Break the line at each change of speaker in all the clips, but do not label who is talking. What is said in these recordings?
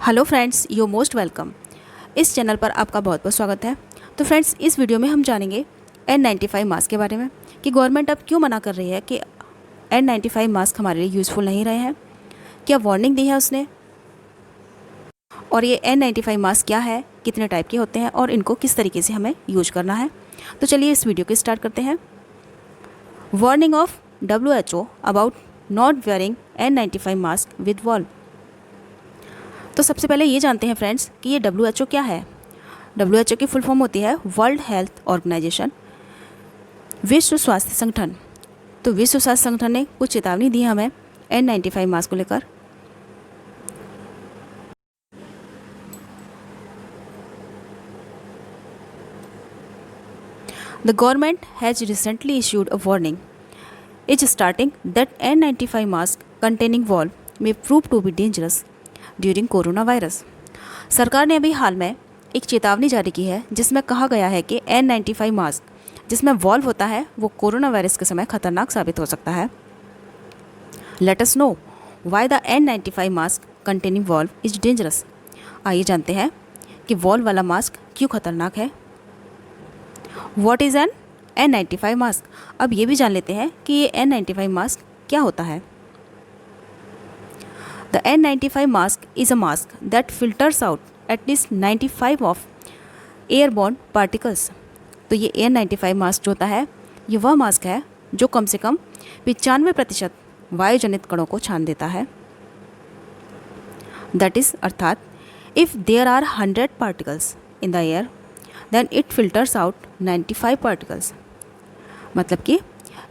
Hello friends, you most welcome. इस channel पर आपका बहुत बहुत स्वागत है। तो फ्रेंड्स, इस वीडियो में हम जानेंगे N95 मास्क के बारे में कि गवर्नमेंट अब क्यों मना कर रही है कि N95 मास्क हमारे लिए यूज़फुल नहीं रहे हैं, क्या वार्निंग दी है उसने, और ये N95 मास्क क्या है, कितने टाइप के होते हैं और इनको किस तरीके से हमें यूज करना है। तो चलिए इस वीडियो को स्टार्ट करते हैं। Warning of WHO about not wearing N95 mask with valve. तो सबसे पहले ये जानते हैं फ्रेंड्स कि ये WHO क्या है। WHO की फुल फॉर्म होती है वर्ल्ड हेल्थ ऑर्गेनाइजेशन, विश्व स्वास्थ्य संगठन। तो विश्व स्वास्थ्य संगठन ने कुछ चेतावनी दी है हमें N95 मास्क को लेकर। The government has recently issued a warning is starting that N95 mask containing valve may prove to be dangerous during corona virus. सरकार ने अभी हाल में एक चेतावनी जारी की है जिसमें कहा गया है कि N95 मास्क जिसमें वॉल्व होता है वो कोरोना वायरस के समय खतरनाक साबित हो सकता है। Let us know why the N95 mask containing valve is dangerous. आइए जानते हैं कि वॉल्व वाला मास्क क्यों खतरनाक है। What is an N95 mask. अब ये भी जान लेते हैं कि ये N95 मास्क क्या होता है। The N95 mask is a mask that filters out at least 95 of airborne particles। तो ये N95 मास्क जो होता है ये वह मास्क है जो कम से कम 95% वायुजनित कणों को छान देता है। दैट इज अर्थात if there are 100 particles in the air then it filters out 95 particles. मतलब कि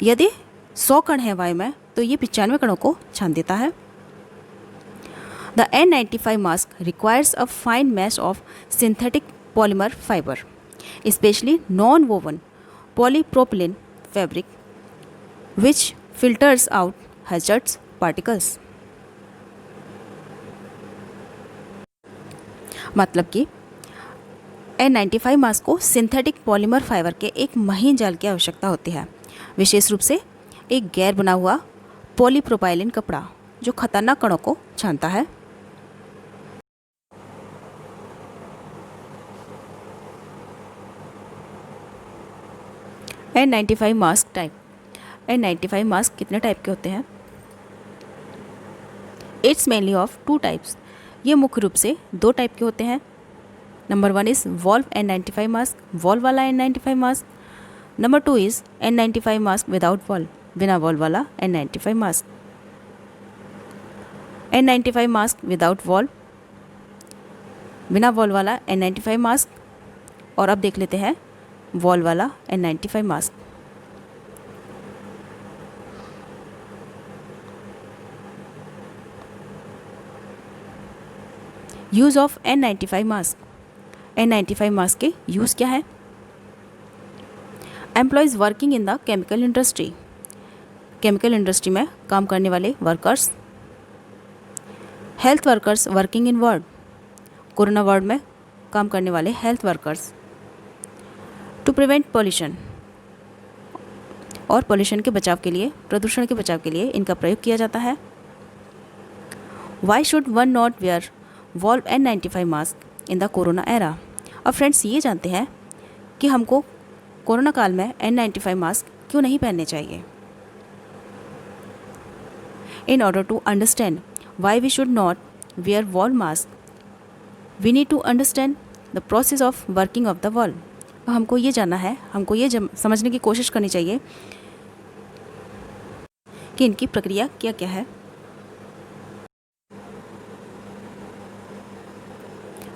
यदि 100 कण हैं वायु में तो ये 95 कणों को छान देता है। The N95 mask requires a fine mesh of synthetic polymer fiber, especially non-woven polypropylene fabric, which filters out hazardous particles। मतलब कि N95 मास्क को सिंथेटिक पॉलीमर फाइबर के एक महीन जाल की आवश्यकता होती है, विशेष रूप से एक गैर बना हुआ पॉलीप्रोपाइलिन कपड़ा जो खतरनाक कणों को छानता है। N95 mask type. N95 mask कितने टाइप के होते हैं। It's mainly of 2 types. ये मुख्य रूप से 2 टाइप के होते हैं। Number 1 is valve N95 mask, valve वाला N95 mask. Number 2 is N95 mask without valve, बिना वॉल्व वाला N95 mask. N95 mask without valve, बिना वॉल्व वाला N95 मास्क। और अब देख लेते हैं वॉल्व वाला N95 mask. Use of N95 mask. N95 mask के यूज़ क्या है। Employees working in the chemical industry, chemical industry में काम करने वाले workers. Health workers working in ward, corona ward में काम करने वाले health workers. To prevent pollution, और पॉल्यूशन के बचाव के लिए, प्रदूषण के बचाव के लिए इनका प्रयोग किया जाता है। Why should one not wear valve N95 mask in the corona era. अब फ्रेंड्स ये जानते हैं कि हमको कोरोना काल में N95 मास्क क्यों नहीं पहनने चाहिए। In order to understand why we should not wear valve mask we need to understand the process of working of the valve. हमको ये जानना है, हमको ये समझने की कोशिश करनी चाहिए कि इनकी प्रक्रिया क्या क्या है।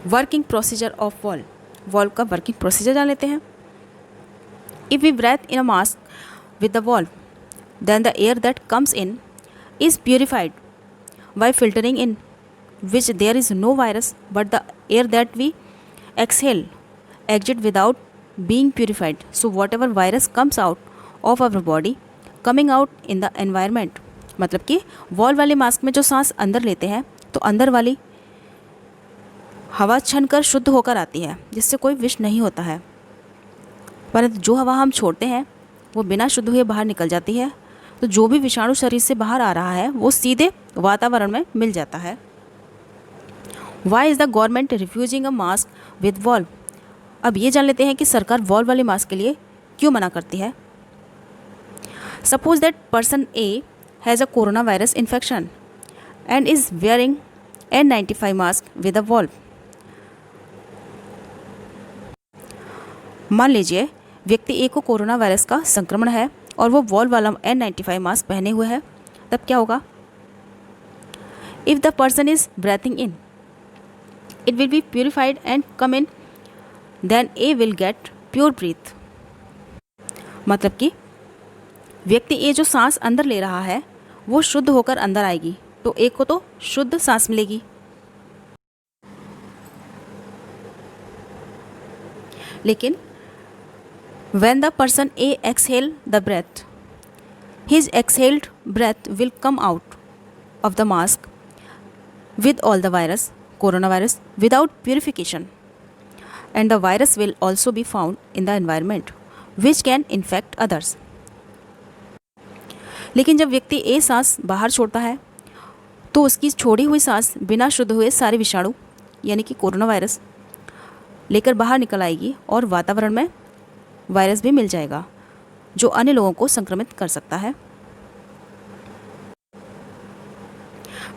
Working procedure of valve. Valve का वर्किंग प्रोसीजर जान लेते हैं। If we breathe in a mask with the valve then the air that comes in is purified by filtering in which there is no virus but the air that we exhale exit without being purified, so whatever virus comes out of our body coming out in the environment। मतलब कि valve वाले mask में जो सांस अंदर लेते हैं तो अंदर वाली हवा छन कर शुद्ध होकर आती है जिससे कोई विष नहीं होता है, परंतु जो हवा हम छोड़ते हैं वो बिना शुद्ध हुए बाहर निकल जाती है। तो जो भी विषाणु शरीर से बाहर आ रहा है वो सीधे वातावरण में मिल जाता है। Why is the government refusing a mask with valve. अब ये जान लेते हैं कि सरकार वॉल्व वाले मास्क के लिए क्यों मना करती है। Suppose that person A has a corona virus infection and is wearing N95 mask with a valve. मान लीजिए व्यक्ति ए को कोरोना वायरस का संक्रमण है और वो वॉल्व वाला N95 मास्क पहने हुए है, तब क्या होगा। If the person is breathing in, it will be purified and come in, then a will get pure breath. मतलब कि व्यक्ति ए जो सांस अंदर ले रहा है वो शुद्ध होकर अंदर आएगी, तो ए को तो शुद्ध सांस मिलेगी। लेकिन when the person A exhale the breath, his exhaled breath will come out of the mask with all the virus, coronavirus, without purification, and the virus will also be found in the environment which can infect others. लेकिन जब व्यक्ति ए सांस बाहर छोड़ता है तो उसकी छोड़ी हुई सांस बिना शुद्ध हुए सारे विषाणु यानी कि कोरोना वायरस लेकर बाहर निकल आएगी और वातावरण में वायरस भी मिल जाएगा जो अन्य लोगों को संक्रमित कर सकता है।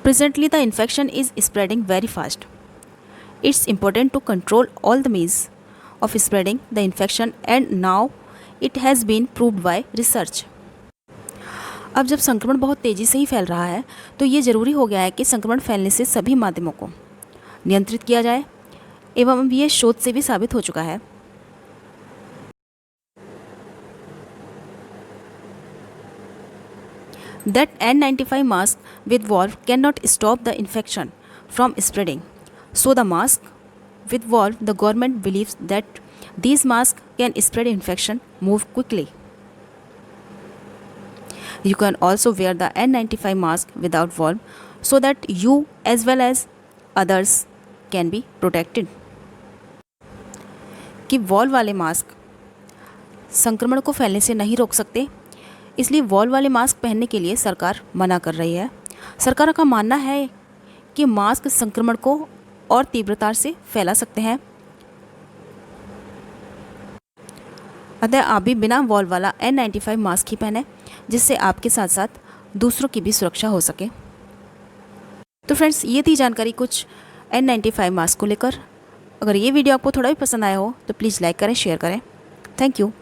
Presently the infection is spreading very fast. It's important to control all the means of spreading the infection and now it has been proved by research. अब जब संक्रमण बहुत तेज़ी से ही फैल रहा है तो ये ज़रूरी हो गया है कि संक्रमण फैलने से सभी माध्यमों को नियंत्रित किया जाए, एवं अब ये शोध से भी साबित हो चुका है। That N95 mask with valve cannot stop the infection from spreading. So the mask with valve, the government believes that these masks can spread infection more quickly. You can also wear the N95 mask without valve so that you as well as others can be protected. कि valve वाले mask संक्रमण को फैलने से नहीं रोक सकते, इसलिए वॉल्व वाले मास्क पहनने के लिए सरकार मना कर रही है। सरकार का मानना है कि मास्क संक्रमण को और तीव्रता से फैला सकते हैं, अतः आप भी बिना वॉल्व वाला N95 मास्क ही पहने, जिससे आपके साथ साथ दूसरों की भी सुरक्षा हो सके। तो फ्रेंड्स, ये थी जानकारी कुछ N95 मास्क को लेकर। अगर ये वीडियो आपको थोड़ा भी पसंद आया हो तो प्लीज़ लाइक करें, शेयर करें। Thank you.